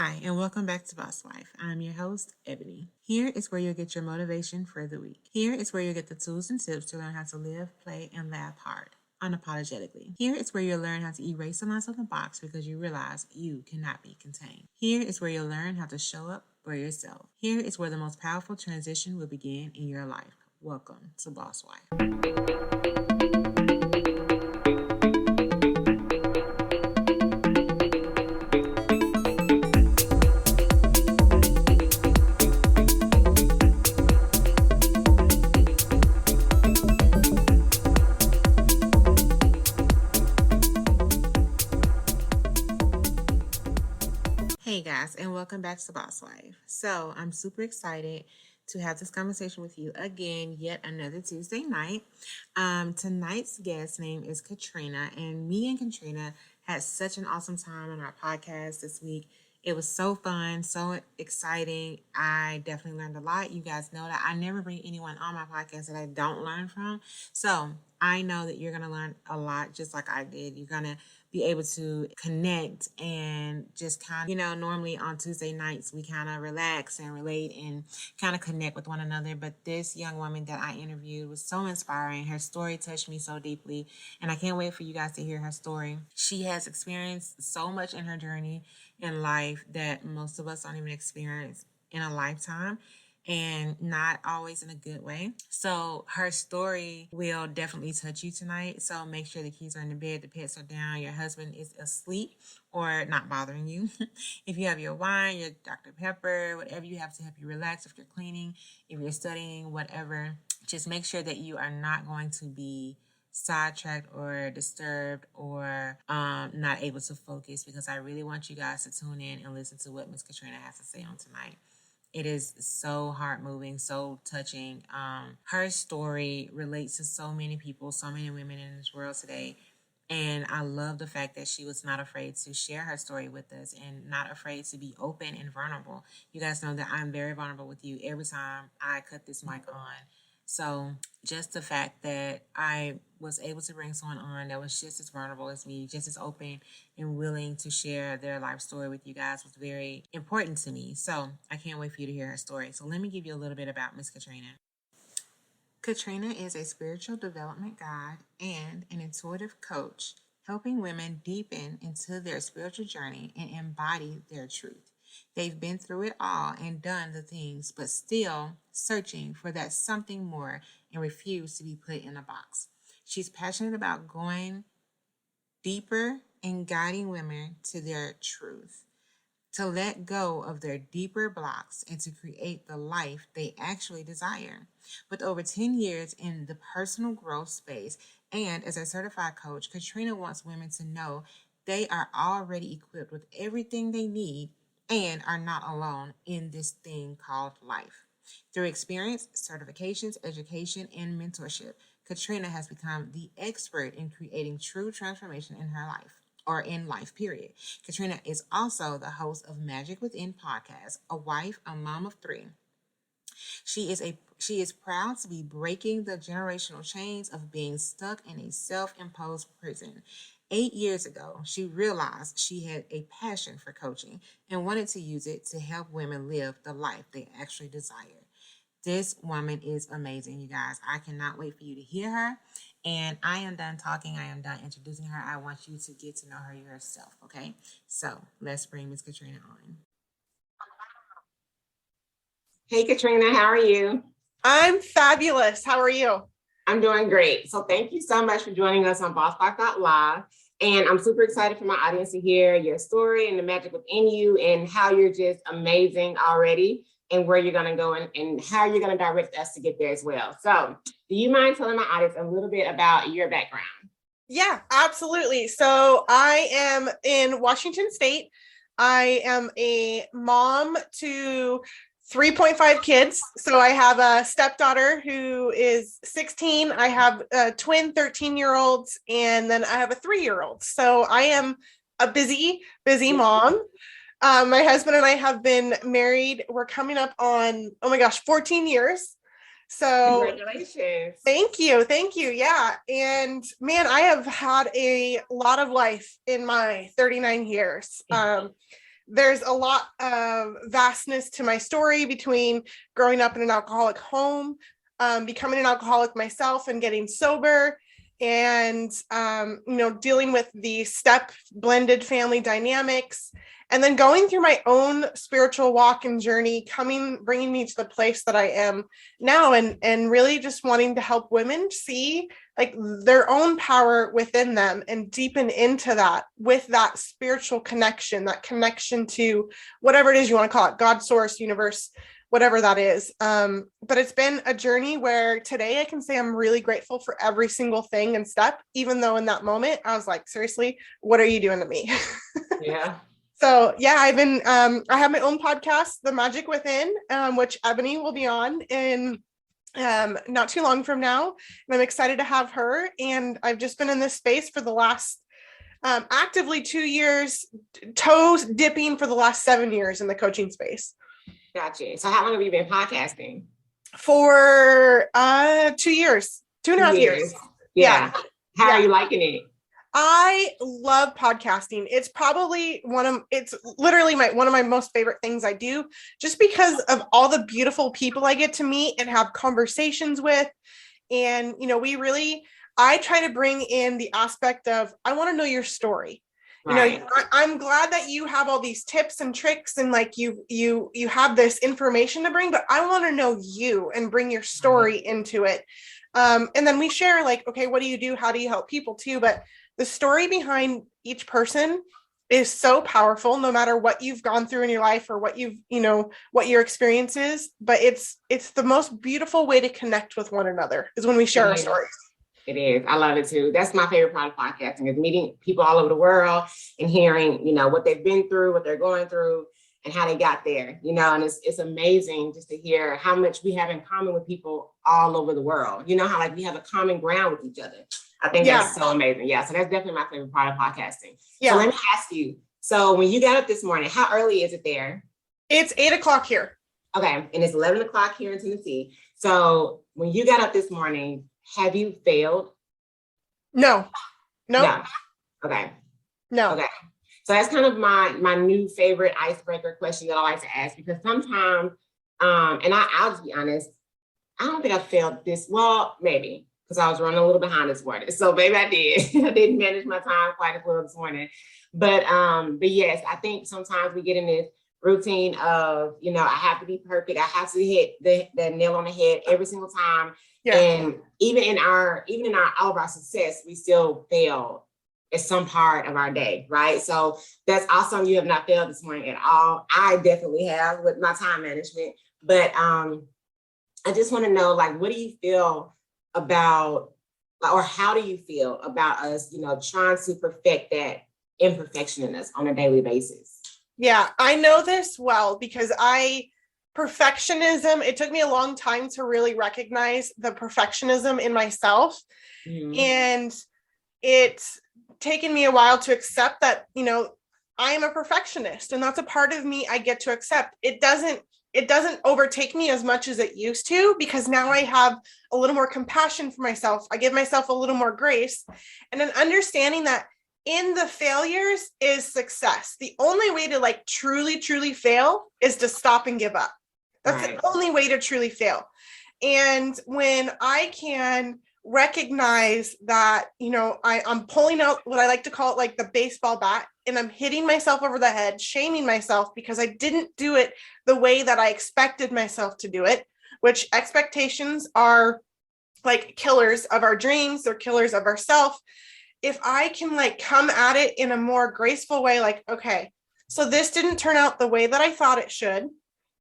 Hi, and welcome back to Boss Wife. I'm your host, Ebony. Here is where you'll get your motivation for the week. Here is where you'll get the tools and tips to learn how to live, play, and laugh hard, unapologetically. Here is where you'll learn how to erase the lines of the box because you realize you cannot be contained. Here is where you'll learn how to show up for yourself. Here is where the most powerful transition will begin in your life. Welcome to Boss Wife. Hey guys, and welcome back to Boss Wife. So I'm super excited to have this conversation with you again, yet another Tuesday night. Tonight's guest name is Katrina, and me and Katrina had such an awesome time on our podcast this week. It was so fun, so exciting. I definitely learned a lot. You guys know that I never bring anyone on my podcast that I don't learn from. So I know that you're going to learn a lot just like I did. You're going to be able to connect and just kind of, normally on Tuesday nights, we kind of relax and relate and kind of connect with one another. But this young woman that I interviewed was so inspiring. Her story touched me so deeply, and I can't wait for you guys to hear her story. She has experienced so much in her journey in life that most of us don't even experience in a lifetime, and not always in a good way. So her story will definitely touch you tonight. So make sure the kids are in the bed, the pets are down, your husband is asleep or not bothering you. If you have your wine, your Dr. Pepper, whatever you have to help you relax, if you're cleaning, if you're studying, whatever, just make sure that you are not going to be sidetracked or disturbed or not able to focus, because I really want you guys to tune in and listen to what Miss Katrina has to say on tonight. It is so heart-moving, so touching. Her story relates to so many people, so many women in this world today. And I love the fact that she was not afraid to share her story with us and not afraid to be open and vulnerable. You guys know that I'm very vulnerable with you every time I cut this mic on. So just the fact that I was able to bring someone on that was just as vulnerable as me, just as open and willing to share their life story with you guys was very important to me. So I can't wait for you to hear her story. So let me give you a little bit about Miss Katrina. Katrina is a spiritual development guide and an intuitive coach, helping women deepen into their spiritual journey and embody their truth. They've been through it all and done the things, but still searching for that something more and refuse to be put in a box. She's passionate about going deeper and guiding women to their truth, to let go of their deeper blocks and to create the life they actually desire. With over 10 years in the personal growth space and as a certified coach, Katrina wants women to know they are already equipped with everything they need and are not alone in this thing called life. Through experience, certifications, education, and mentorship, Katrina has become the expert in creating true transformation in her life, or in life, period. Katrina is also the host of Magic Within podcast, a wife, a mom of three. She is proud to be breaking the generational chains of being stuck in a self-imposed prison. 8 years ago, she realized she had a passion for coaching and wanted to use it to help women live the life they actually desire. This woman is amazing, you guys. I cannot wait for you to hear her. And I am done talking. I am done introducing her. I want you to get to know her yourself, okay? So let's bring Miss Katrina on. Hey, Katrina, how are you? I'm fabulous. How are you? I'm doing great. So thank you so much for joining us on Boss Talk Live. And I'm super excited for my audience to hear your story and the magic within you and how you're just amazing already and where you're going to go and how you're going to direct us to get there as well. So do you mind telling my audience a little bit about your background? Yeah, absolutely. So I am in Washington State. I am a mom to 3.5 kids. So I have a stepdaughter who is 16. I have twin 13-year-olds, and then I have a 3-year-old. So I am a busy mom. My husband and I have been married. We're coming up on, 14 years. So congratulations. Thank you. Yeah. And man, I have had a lot of life in my 39 years. there's a lot of vastness to my story between growing up in an alcoholic home, becoming an alcoholic myself and getting sober, and dealing with the step blended family dynamics, and then going through my own spiritual walk and journey, bringing me to the place that I am now, and really just wanting to help women see like their own power within them and deepen into that with that spiritual connection, that connection to whatever it is you want to call it, God, source, universe, whatever that is. But it's been a journey where today I can say I'm really grateful for every single thing and step, even though in that moment I was like, seriously, what are you doing to me? Yeah. So yeah, I have my own podcast, The Magic Within, which Ebony will be on in not too long from now. And I'm excited to have her. And I've just been in this space for the last actively 2 years, toes dipping for the last 7 years in the coaching space. Gotcha. So how long have you been podcasting? For 2 years, 2.5 years. Yeah. How are you liking it? I love podcasting. It's probably it's literally one of my most favorite things I do, just because of all the beautiful people I get to meet and have conversations with. And, I try to bring in the aspect of, I want to know your story. Right. I'm glad that you have all these tips and tricks and like you have this information to bring, but I want to know you and bring your story into it. And then we share like, okay, what do you do? How do you help people too? But the story behind each person is so powerful, no matter what you've gone through in your life or what what your experience is. But it's the most beautiful way to connect with one another is when we share our stories. It is. I love it too. That's my favorite part of podcasting, is meeting people all over the world and hearing, what they've been through, what they're going through, and how they got there, and it's amazing just to hear how much we have in common with people all over the world. How like we have a common ground with each other. I think that's so amazing. Yeah. So that's definitely my favorite part of podcasting. Yeah. So let me ask you, so when you got up this morning, how early is it there? It's 8:00 here. Okay. And it's 11 o'clock here in Tennessee. So when you got up this morning, have you failed? No. Okay. No. Okay. So that's kind of my new favorite icebreaker question that I like to ask, because sometimes, and I'll just be honest, I don't think I failed this. Well, maybe, because I was running a little behind this morning. So maybe I did. I didn't manage my time quite as well this morning. But yes, I think sometimes we get in this routine of, I have to be perfect. I have to hit the nail on the head every single time. Yeah. And even in all of our success, we still fail at some part of our day, right? So that's awesome. You have not failed this morning at all. I definitely have with my time management. But I just want to know, like, what do you feel about, or how do you feel about us, trying to perfect that imperfection in us on a daily basis? Yeah, I know this well because perfectionism, it took me a long time to really recognize the perfectionism in myself. Mm-hmm. And it's taken me a while to accept that, I am a perfectionist, and that's a part of me I get to accept. It doesn't overtake me as much as it used to, because now I have a little more compassion for myself. I give myself a little more grace, and an understanding that in the failures is success. The only way to like truly, truly fail is to stop and give up. That's right. The only way to truly fail. And when I can recognize that, I'm pulling out what I like to call it like the baseball bat, and I'm hitting myself over the head, shaming myself because I didn't do it the way that I expected myself to do it, which expectations are like killers of our dreams. They're killers of ourself. If I can like come at it in a more graceful way, like, okay, so this didn't turn out the way that I thought it should.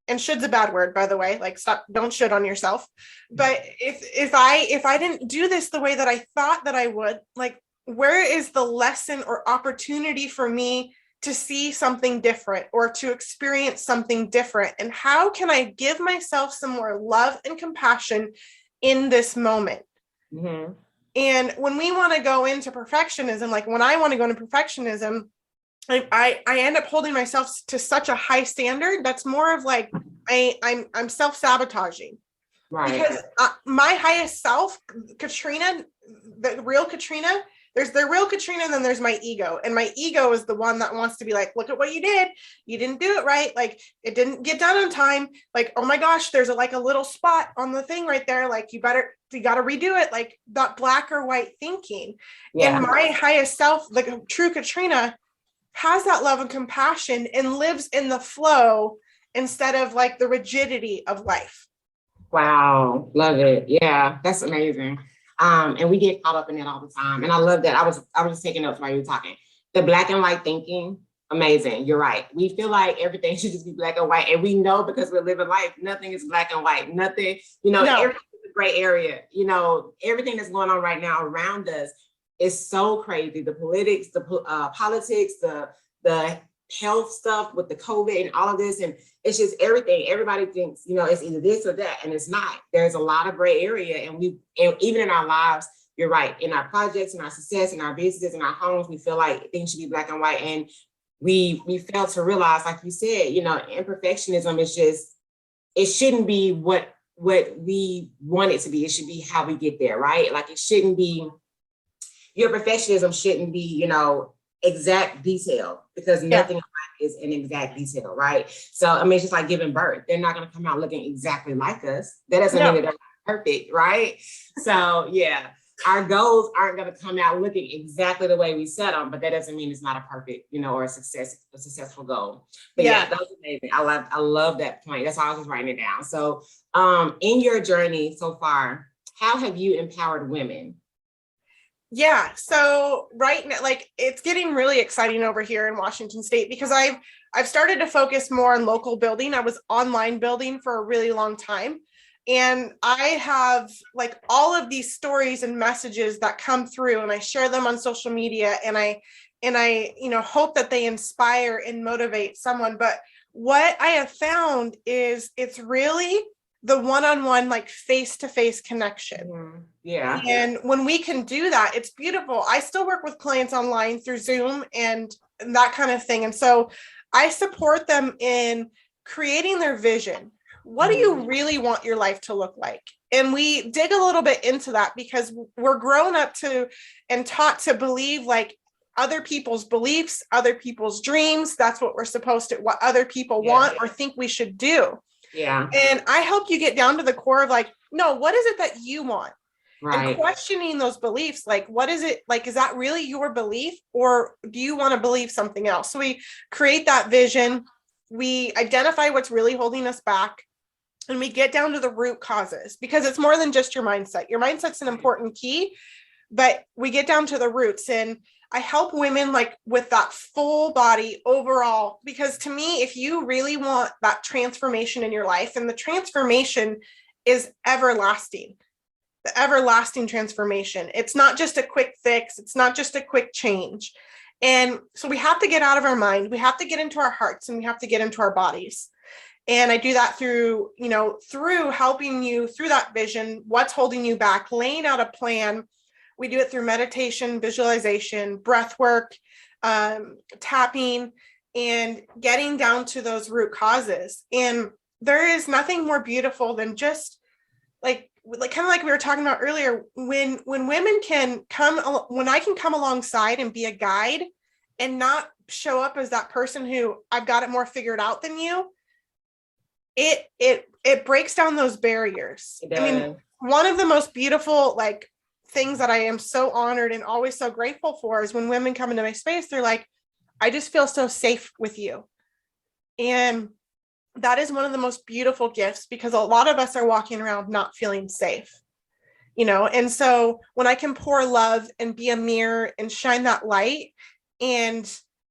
And should's a bad word, by the way, like stop, don't should on yourself. But if I didn't do this the way that I thought that I would, like, where is the lesson or opportunity for me to see something different or to experience something different? And how can I give myself some more love and compassion in this moment? Mm-hmm. And when we want to go into perfectionism, like when I want to go into perfectionism, I end up holding myself to such a high standard that's more of like I'm self-sabotaging. Right. Because my highest self, Katrina, the real Katrina, there's the real Katrina, and then there's my ego. And my ego is the one that wants to be like, look at what you did. You didn't do it right. Like, it didn't get done on time. Like, oh my gosh, there's a little spot on the thing right there. Like, you got to redo it. Like, that black or white thinking. Yeah. And my highest self, the true Katrina, has that love and compassion and lives in the flow instead of like the rigidity of life. Wow. Love it. Yeah. That's amazing. And we get caught up in that all the time. And I love that. I was just taking notes while you were talking. The black and white thinking, amazing. You're right. We feel like everything should just be black and white. And we know, because we're living life, nothing is black and white. Nothing, everything is a gray area. Everything that's going on right now around us is so crazy. The politics, the health stuff with the COVID and all of this. And it's just everything. Everybody thinks, it's either this or that, and it's not. There's a lot of gray area. And even in our lives, you're right, in our projects, in our success, in our businesses, in our homes, we feel like things should be black and white. And we fail to realize, like you said, imperfectionism is just, it shouldn't be what we want it to be. It should be how we get there, right? Like, it shouldn't be, your perfectionism shouldn't be, exact detail, because nothing is an exact detail, right? So, I mean, it's just like giving birth. They're not going to come out looking exactly like us. That doesn't mean that they're perfect, right? So, yeah, our goals aren't going to come out looking exactly the way we set them, but that doesn't mean it's not a perfect, or a successful goal. But yeah, that was amazing. I love that point. That's why I was just writing it down. So, in your journey so far, how have you empowered women? Yeah. So right now, like, it's getting really exciting over here in Washington State, because I've started to focus more on local building. I was online building for a really long time. And I have like all of these stories and messages that come through, and I share them on social media, and I hope that they inspire and motivate someone. But what I have found is it's really the one-on-one, like face-to-face connection. Yeah. And when we can do that, it's beautiful. I still work with clients online through Zoom and that kind of thing. And so I support them in creating their vision. What do you really want your life to look like? And we dig a little bit into that, because we're grown up to and taught to believe like other people's beliefs, other people's dreams. That's what we're supposed to, what other people want or think we should do. Yeah. And I help you get down to the core of like, no, what is it that you want? Right. And questioning those beliefs, like, what is it? Like, is that really your belief, or do you want to believe something else? So we create that vision. We identify what's really holding us back, and we get down to the root causes, because it's more than just your mindset. Your mindset's an important key, but we get down to the roots. And I help women like with that full body overall, because to me, if you really want that transformation in your life, and the transformation is everlasting, the everlasting transformation, it's not just a quick fix. It's not just a quick change. And so we have to get out of our mind. We have to get into our hearts, and we have to get into our bodies. And I do that through helping you through that vision, what's holding you back, laying out a plan. We do it through meditation, visualization, breath work, tapping, and getting down to those root causes. And there is nothing more beautiful than just like kind of like we were talking about earlier, when women can come, when I can come alongside and be a guide and not show up as that person who I've got it more figured out than you, it breaks down those barriers. I mean, one of the most beautiful like things that I am so honored and always so grateful for is when women come into my space, they're like, I just feel so safe with you. And that is one of the most beautiful gifts, because a lot of us are walking around not feeling safe, and so when I can pour love and be a mirror and shine that light, and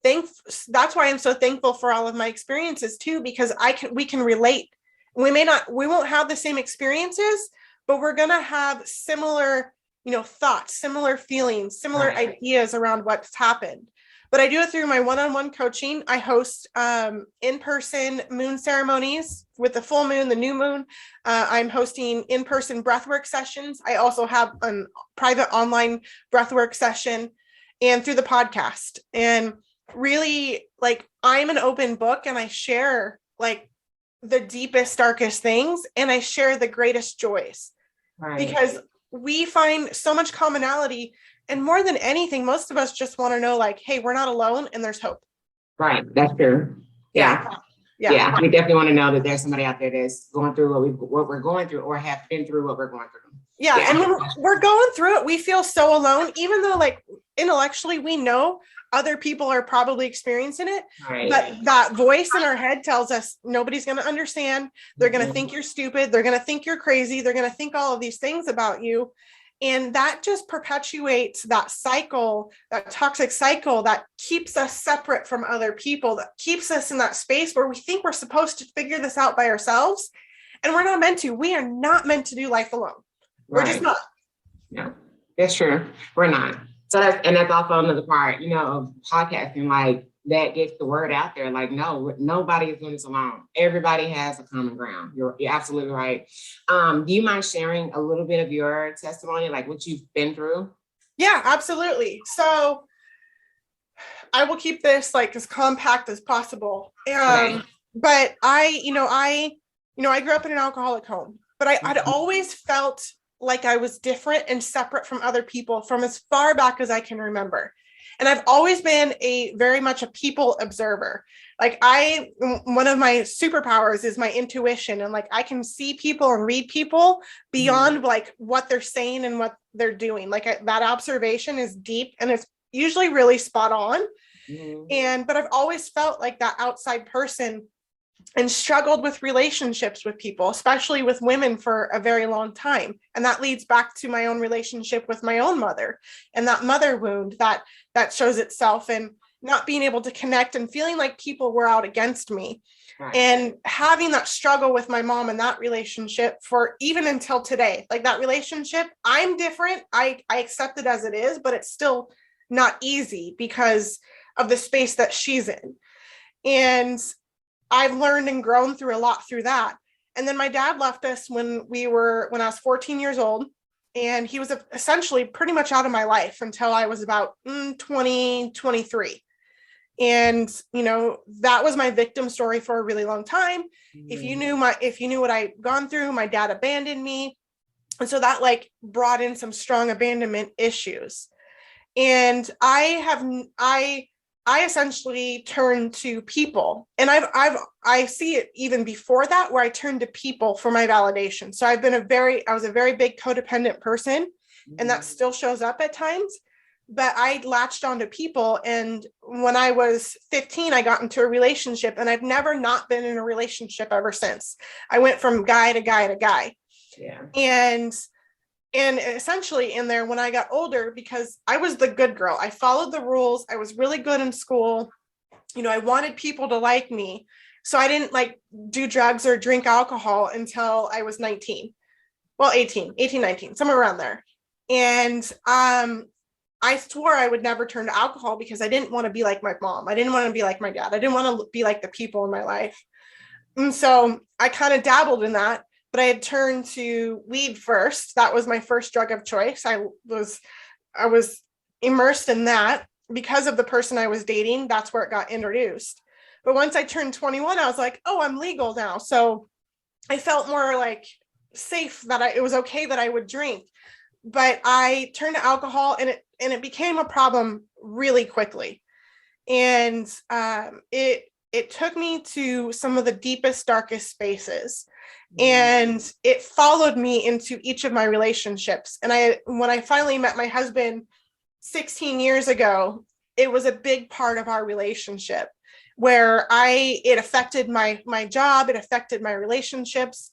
that's why I'm so thankful for all of my experiences too, because we can relate. We won't have the same experiences, but we're going to have similar, thoughts, similar feelings, similar ideas around what's happened. But I do it through my one-on-one coaching. I host in-person moon ceremonies with the full moon, the new moon. I'm hosting in-person breathwork sessions. I also have a private online breathwork session, and through the podcast. And really, like, I'm an open book, and I share like the deepest, darkest things, and I share the greatest joys. Because we find so much commonality. And more than anything, most of us just want to know, like, hey, we're not alone and there's hope. Right. That's true. Yeah. Yeah. We definitely want to know that there's somebody out there that's going through what we're going through, or have been through what we're going through. Yeah. And when we're going through it, we feel so alone, even though like intellectually we know other people are probably experiencing it. Right. But that voice in our head tells us nobody's going to understand. They're going to think you're stupid. They're going to think you're crazy. They're going to think all of these things about you. And that just perpetuates that cycle, that toxic cycle that keeps us separate from other people, that keeps us in that space where we think we're supposed to figure this out by ourselves. And we're not meant to. We are not meant to do life alone. We're just not. Yeah, that's true. We're not. So that's also another part, of podcasting, like that gets the word out there. Like, no, nobody is doing this alone. Everybody has a common ground. You're absolutely right. Do you mind sharing a little bit of your testimony, like what you've been through? Yeah, absolutely. So I will keep this like as compact as possible. Okay. But I grew up in an alcoholic home, but I'd always felt like I was different and separate from other people from as far back as I can remember. And I've always been very much a people observer. Like one of my superpowers is my intuition. And like, I can see people and read people beyond like what they're saying and what they're doing. Like that observation is deep and it's usually really spot on. But I've always felt like that outside person and struggled with relationships with people, especially with women, for a very long time. And that leads back to my own relationship with my own mother and that mother wound that shows itself in not being able to connect and feeling like people were out against me. Right. And having that struggle with my mom and that relationship for even until today, like that relationship, I'm different. I accept it as it is, but it's still not easy because of the space that she's in. And I've learned and grown through a lot through that. And then my dad left us when I was 14 years old, and he was essentially pretty much out of my life until I was about 20, 23. And, that was my victim story for a really long time. If you knew what I'd gone through, my dad abandoned me. And so that like brought in some strong abandonment issues. And I essentially turned to people, and I see it even before that, where I turned to people for my validation. So I was a very big codependent person, and that still shows up at times, but I latched onto people. And when I was 15, I got into a relationship, and I've never not been in a relationship ever since. I went from guy to guy to guy. Yeah. And essentially in there, when I got older, because I was the good girl, I followed the rules. I was really good in school. I wanted people to like me. So I didn't like do drugs or drink alcohol until I was 19. Well, 18, 19, somewhere around there. And I swore I would never turn to alcohol because I didn't want to be like my mom. I didn't want to be like my dad. I didn't want to be like the people in my life. And so I kind of dabbled in that. But I had turned to weed first. That was my first drug of choice. I was immersed in that because of the person I was dating. That's where it got introduced. But once I turned 21, I was like, oh, I'm legal now. So I felt more like safe that it was okay that I would drink. But I turned to alcohol, and it became a problem really quickly. And it took me to some of the deepest, darkest spaces. And it followed me into each of my relationships. And when I finally met my husband 16 years ago, it was a big part of our relationship where it affected my job. It affected my relationships.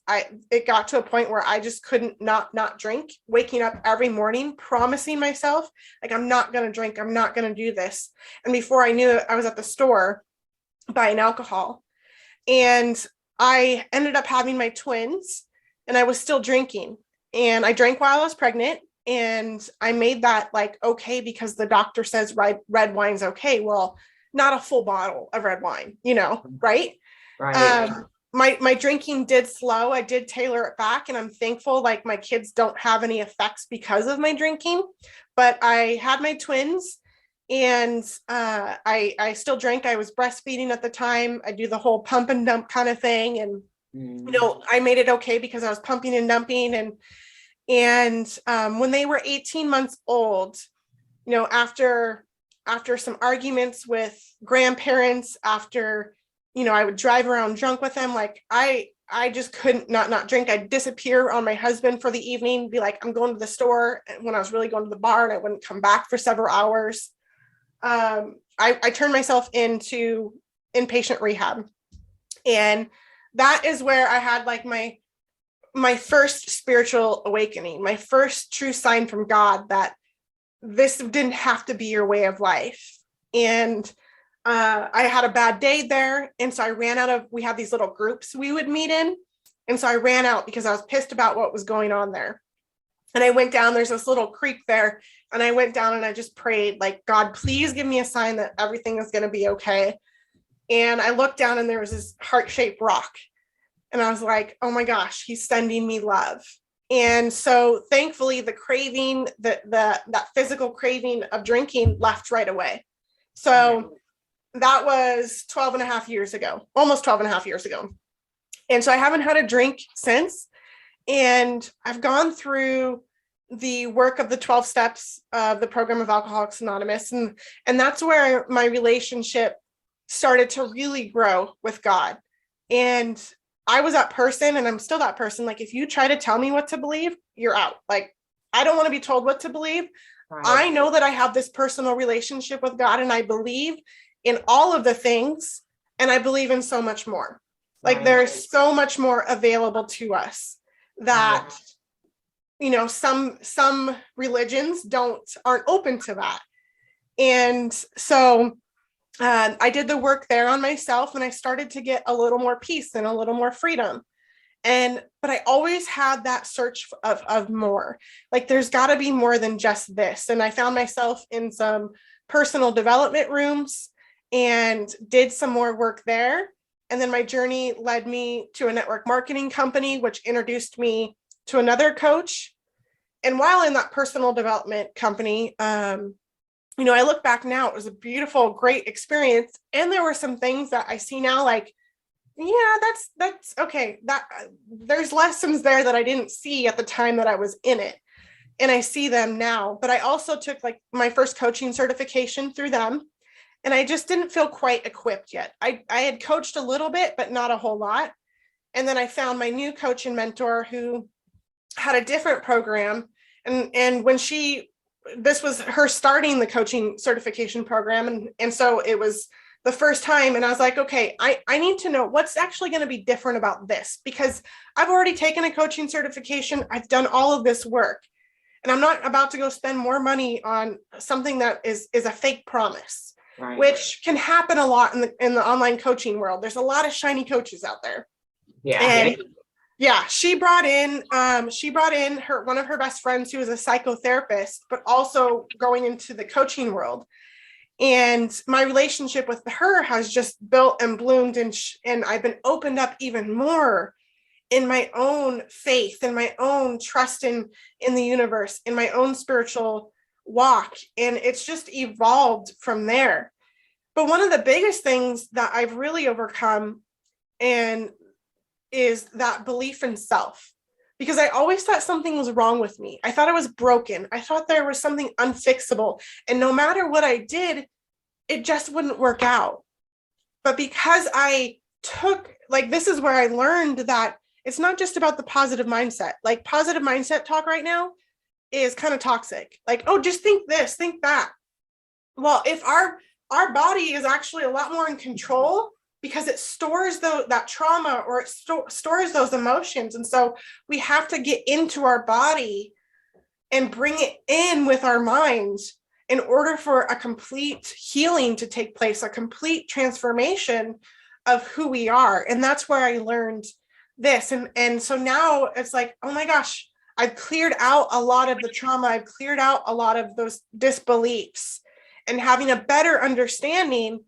It got to a point where I just couldn't not drink, waking up every morning, promising myself, like, I'm not going to drink. I'm not going to do this. And before I knew it, I was at the store buying alcohol. And I ended up having my twins, and I was still drinking, and I drank while I was pregnant, and I made that like, okay, because the doctor says red wine's okay. Well, not a full bottle of red wine, right? Right. My drinking did slow. I did tailor it back, and I'm thankful like my kids don't have any effects because of my drinking, but I had my twins. And I still drank. I was breastfeeding at the time. I do the whole pump and dump kind of thing. And, I made it okay because I was pumping and dumping. And when they were 18 months old, after some arguments with grandparents, after, I would drive around drunk with them, like I just couldn't not drink. I'd disappear on my husband for the evening, be like, I'm going to the store, when I was really going to the bar, and I wouldn't come back for several hours. I turned myself into inpatient rehab. And that is where I had like my first spiritual awakening, my first true sign from God that this didn't have to be your way of life. And I had a bad day there. And so I ran out of, we had these little groups we would meet in. And so I ran out because I was pissed about what was going on there. And I went down, there's this little creek there. And I went down and I just prayed, like, God, please give me a sign that everything is going to be okay. And I looked down and there was this heart-shaped rock. And I was like, oh my gosh, he's sending me love. And so thankfully the craving, that physical craving of drinking left right away. So that was 12 and a half years ago, almost 12 and a half years ago. And so I haven't had a drink since. And I've gone through the work of the 12 steps of the program of Alcoholics Anonymous. And that's where my relationship started to really grow with God. And I was that person, and I'm still that person. Like, if you try to tell me what to believe, you're out. Like, I don't want to be told what to believe. Right. I know that I have this personal relationship with God, and I believe in all of the things, and I believe in so much more. Like, right. There's so much more available to us that, some religions aren't open to that. And so I did the work there on myself, and I started to get a little more peace and a little more freedom. But I always had that search of more. Like, there's got to be more than just this. And I found myself in some personal development rooms and did some more work there. And then my journey led me to a network marketing company, which introduced me to another coach. And while in that personal development company, I look back now, it was a beautiful, great experience. And there were some things that I see now, like, yeah, that's okay. That there's lessons there that I didn't see at the time that I was in it. And I see them now. But I also took like my first coaching certification through them. And I just didn't feel quite equipped yet. I had coached a little bit, but not a whole lot. And then I found my new coach and mentor who had a different program. And when this was her starting the coaching certification program. And so it was the first time. And I was like, okay, I need to know what's actually going to be different about this, because I've already taken a coaching certification. I've done all of this work, and I'm not about to go spend more money on something that is a fake promise, right, which can happen a lot in the online coaching world. There's a lot of shiny coaches out there. Yeah. And yeah, she brought in one of her best friends who was a psychotherapist, but also going into the coaching world. And my relationship with her has just built and bloomed, and I've been opened up even more in my own faith and my own trust in the universe, in my own spiritual walk. And it's just evolved from there. But one of the biggest things that I've really overcome is that belief in self, because I always thought something was wrong with me. I thought I was broken. I thought there was something unfixable. And no matter what I did, it just wouldn't work out. But because I this is where I learned that it's not just about the positive mindset. Like, positive mindset talk right now is kind of toxic. Like, oh, just think this, think that. Well, if our body is actually a lot more in control, because it stores that trauma, or it stores those emotions. And so we have to get into our body and bring it in with our minds in order for a complete healing to take place, a complete transformation of who we are. And that's where I learned this. And so now it's like, oh my gosh, I've cleared out a lot of the trauma. I've cleared out a lot of those disbeliefs, and having a better understanding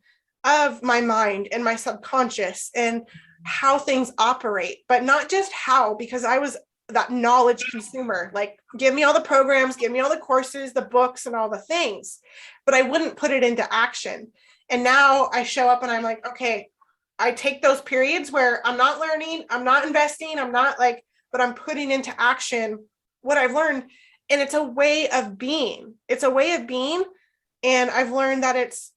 of my mind and my subconscious and how things operate, but not just how, because I was that knowledge consumer, like, give me all the programs, give me all the courses, the books, and all the things, but I wouldn't put it into action. And now I show up and I'm like, okay, I take those periods where I'm not learning, I'm not investing, I'm not but I'm putting into action what I've learned, and it's a way of being. It's a way of being. And I've learned that it's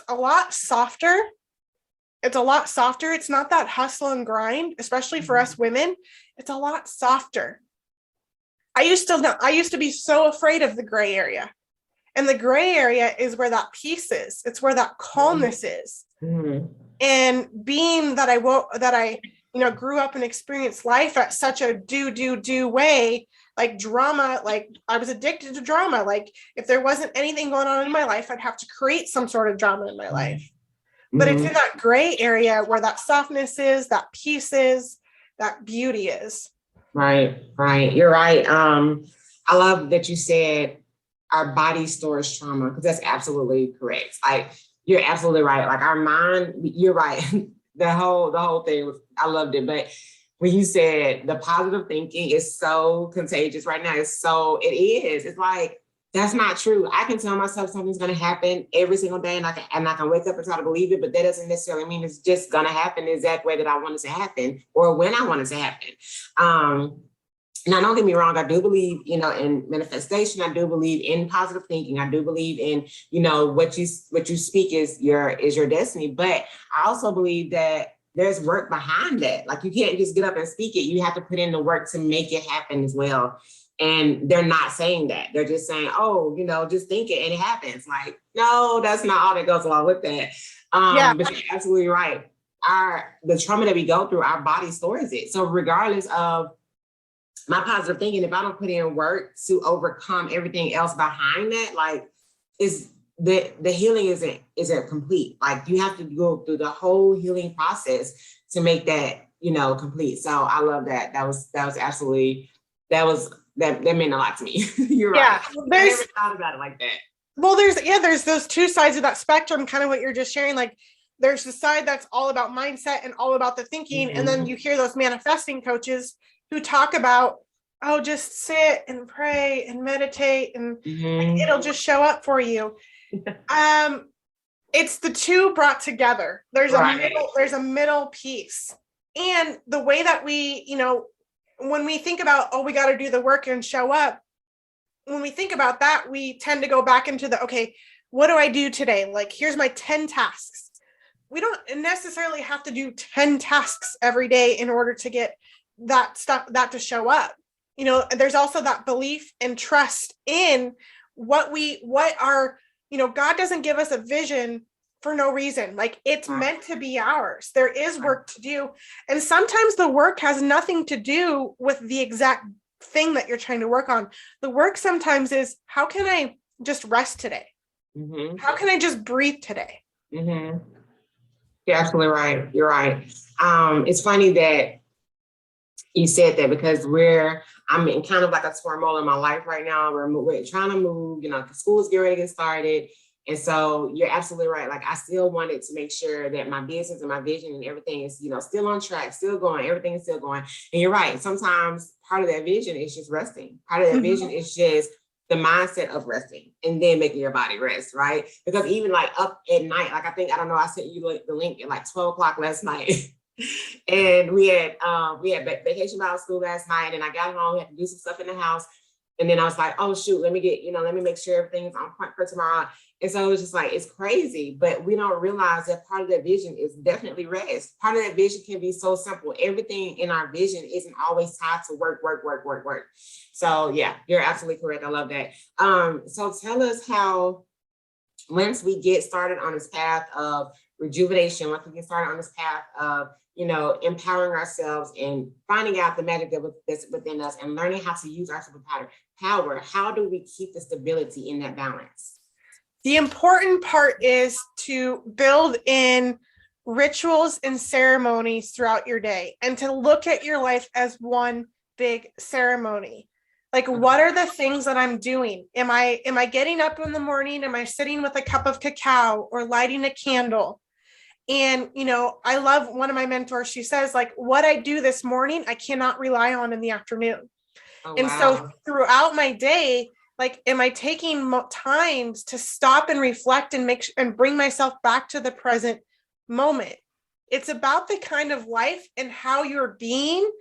a lot softer. It's a lot softer. It's not that hustle and grind, especially for us women. It's a lot softer. I used to be so afraid of the gray area. And the gray area is where that peace is. It's where that calmness is. Mm-hmm. And being that I grew up and experienced life at such a do way, like drama, like I was addicted to drama. Like if there wasn't anything going on in my life, I'd have to create some sort of drama in my life. But it's in that gray area where that softness is, that peace is, that beauty is. Right. You're right. I love that you said our body stores trauma, because that's absolutely correct. Like you're absolutely right. Like our mind, you're right. The whole thing was, I loved it. But when you said the positive thinking is so contagious right now, it is. It's like, that's not true. I can tell myself something's going to happen every single day, and I can wake up and try to believe it, but that doesn't necessarily mean it's just going to happen the exact way that I want it to happen or when I want it to happen. Now, don't get me wrong. I do believe, in manifestation. I do believe in positive thinking. I do believe in, what you speak is your destiny. But I also believe that there's work behind that. Like you can't just get up and speak it. You have to put in the work to make it happen as well. And they're not saying that. They're just saying, oh, just think it and it happens. Like, no, that's not all that goes along with that. But you're absolutely right. The trauma that we go through, our body stores it. So regardless of my positive thinking, if I don't put in work to overcome everything else behind that, like the healing isn't complete. Like you have to go through the whole healing process to make that, complete. So I love that. That meant a lot to me. You're right. I never thought about it like that. Well, there's those two sides of that spectrum, kind of what you're just sharing. Like there's the side that's all about mindset and all about the thinking. Mm-hmm. And then you hear those manifesting coaches who talk about, oh, just sit and pray and meditate and it'll just show up for you. It's the two brought together. There's a middle piece. And the way that we, when we think about, oh, we got to do the work and show up, when we think about that, we tend to go back into okay, what do I do today? Like, here's my 10 tasks. We don't necessarily have to do 10 tasks every day in order to get that to show up. There's also that belief and trust in God doesn't give us a vision for no reason. Like it's meant to be ours. There is work to do. And sometimes the work has nothing to do with the exact thing that you're trying to work on. The work sometimes is, how can I just rest today? Mm-hmm. How can I just breathe today? Mm-hmm. You're absolutely right. You're right. It's funny that you said that, because I'm in kind of like a turmoil in my life right now. We're trying to move, the school's getting ready to get started. And so you're absolutely right. Like I still wanted to make sure that my business and my vision and everything is, still on track, still going, everything is still going. And you're right. Sometimes part of that vision is just resting. Part of that vision is just the mindset of resting and then making your body rest, right? Because even like up at night, like I sent you the link at like 12 o'clock last night. And we had vacation Bible school last night, and I got home, we had to do some stuff in the house. And then I was like, oh shoot, let me make sure everything's on point for tomorrow. And so it was just like, it's crazy, but we don't realize that part of that vision is definitely rest. Part of that vision can be so simple. Everything in our vision isn't always tied to work. So yeah, you're absolutely correct. I love that. So tell us how, once we get started on this path of rejuvenation, once we get started on this path of, empowering ourselves and finding out the magic that's within us and learning how to use our superpower, how do we keep the stability in that balance? The important part is to build in rituals and ceremonies throughout your day and to look at your life as one big ceremony. Like, what are the things that I'm doing? Am I getting up in the morning? Am I sitting with a cup of cacao or lighting a candle? And, I love one of my mentors. She says, like, what I do this morning, I cannot rely on in the afternoon. Oh, and wow. So throughout my day, like, am I taking times to stop and reflect and bring myself back to the present moment? It's about the kind of life and how you're being,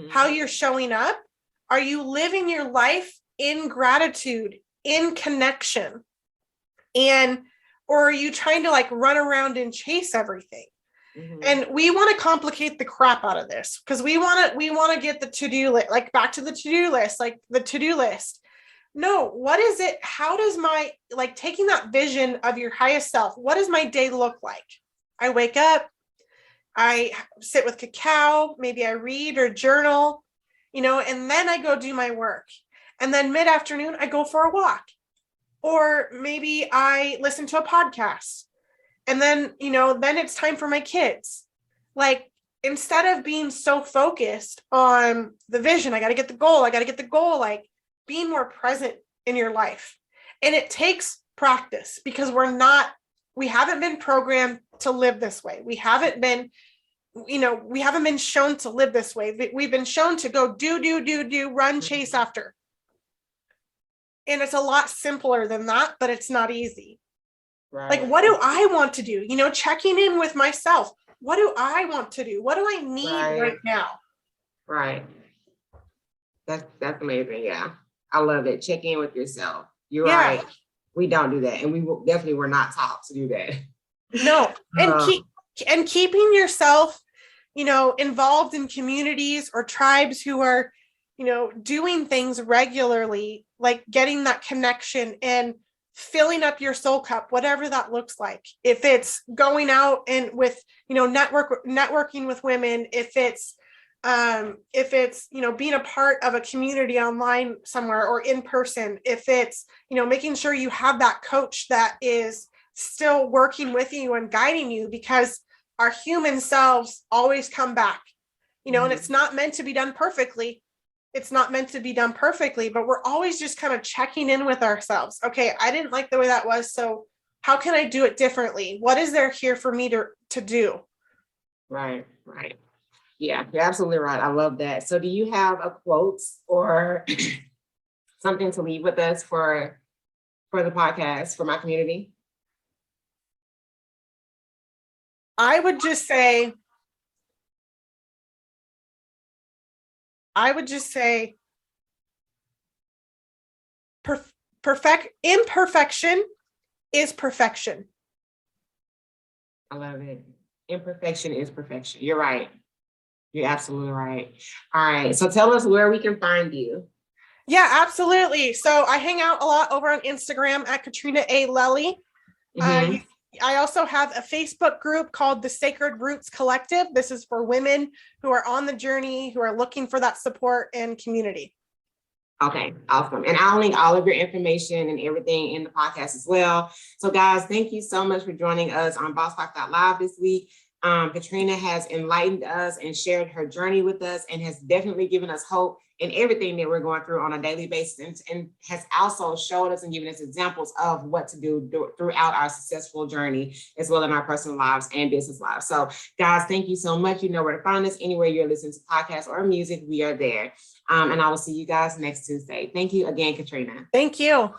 how you're showing up Are you living your life in gratitude, in connection? Or are you trying to like run around and chase everything? Mhm. And we want to complicate the crap out of this because we want to get the to-do list, like back to the to-do list, like the to-do list. No, what is it? How does my, like taking that vision of your highest self, what does my day look like? I wake up, I sit with cacao, maybe I read or journal, and then I go do my work. And then mid-afternoon, I go for a walk. Or maybe I listen to a podcast. And then, then it's time for my kids. Like, instead of being so focused on the vision, I got to get the goal, like being more present in your life. And it takes practice because we haven't been programmed to live this way. We haven't been shown to live this way. We've been shown to go do, run, chase after. And it's a lot simpler than that, but it's not easy. Right. Like, what do I want to do? Checking in with myself. What do I want to do? What do I need right now? Right. That's amazing. Yeah. I love it. Check in with yourself. You're right. We don't do that. And we definitely were not taught to do that. No. And keeping yourself, involved in communities or tribes who are, doing things regularly, like getting that connection and filling up your soul cup, whatever that looks like. If it's going out and with, networking with women, if it's, being a part of a community online somewhere or in person, if it's, making sure you have that coach that is still working with you and guiding you, because our human selves always come back, and it's not meant to be done perfectly. But we're always just kind of checking in with ourselves. Okay, I didn't like the way that was. So how can I do it differently? What is there here for me to do? Right. Yeah, you're absolutely right. I love that. So do you have a quote or something to leave with us for the podcast, for my community? I would just say, imperfection is perfection. I love it. Imperfection is perfection. You're right. You're absolutely right. All right. So tell us where we can find you. Yeah, absolutely. So I hang out a lot over on Instagram at Katrina A. Lelli. I also have a Facebook group called the Sacred Roots Collective. This is for women who are on the journey, who are looking for that support and community. Okay, awesome. And I'll link all of your information and everything in the podcast as well. So guys, thank you so much for joining us on Boss Talk Live this week. Katrina has enlightened us and shared her journey with us and has definitely given us hope in everything that we're going through on a daily basis, and has also showed us and given us examples of what to do throughout our successful journey, as well in our personal lives and business lives. So guys, thank you so much. You know where to find us. Anywhere you're listening to podcasts or music, we are there. And I will see you guys next Tuesday. Thank you again, Katrina. Thank you.